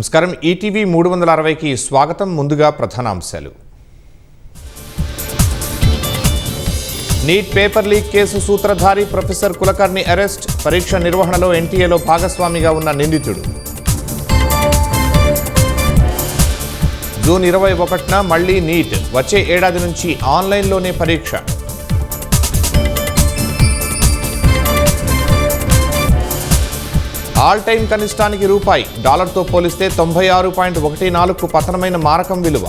నమస్కారం ఈటీవీ 360కి స్వాగతం. ముందుగా ప్రధానాంశాలు. నీట్ పేపర్ లీక్ కేసు సూత్రధారి ప్రొఫెసర్ కులకర్ణి అరెస్ట్. పరీక్ష నిర్వహణలో ఎన్టీఏలో భాగస్వామిగా ఉన్న నిందితుడు. జూన్ 21న మళ్లీ నీట్. వచ్చే ఏడాది నుంచి ఆన్లైన్లోనే పరీక్ష. ఆల్ టైమ్ కనిష్టానికి రూపాయి. డాలర్తో పోలిస్తే 96.14కు పతనమైన మారకం విలువ.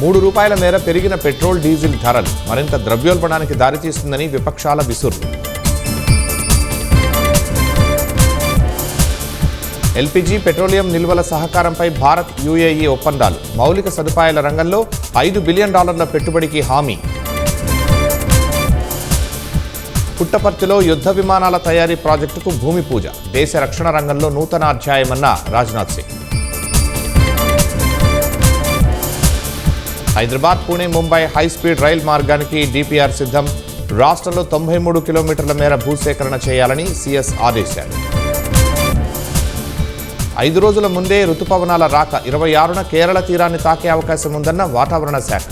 ₹3 మేర పెరిగిన పెట్రోల్ డీజిల్ ధరలు మరింత ద్రవ్యోల్బణానికి దారితీస్తుందని విపక్షాల విసురు. ఎల్పీజీ పెట్రోలియం నిల్వల సహకారంపై భారత్ యుఏఈ ఒప్పందాలు. మౌలిక సదుపాయాల రంగంలో $5 బిలియన్ పెట్టుబడికి హామీ. పుట్టపర్తిలో యుద్ధ విమానాల తయారీ ప్రాజెక్టుకు భూమి పూజ. దేశ రక్షణ రంగంలో నూతన అధ్యాయమన్న రాజ్నాథ్ సింగ్. హైదరాబాద్, పుణె, ముంబై హైస్పీడ్ రైల్ మార్గానికి డిపిఆర్ సిద్ధం. రాష్ట్రంలో 93 కిలోమీటర్ల మేర భూసేకరణ చేయాలని సీఎస్ ఆదేశాలు. 5 రోజుల ముందే రుతుపవనాల రాక. 26న కేరళ తీరాన్ని తాకే అవకాశం ఉందన్న వాతావరణ శాఖ.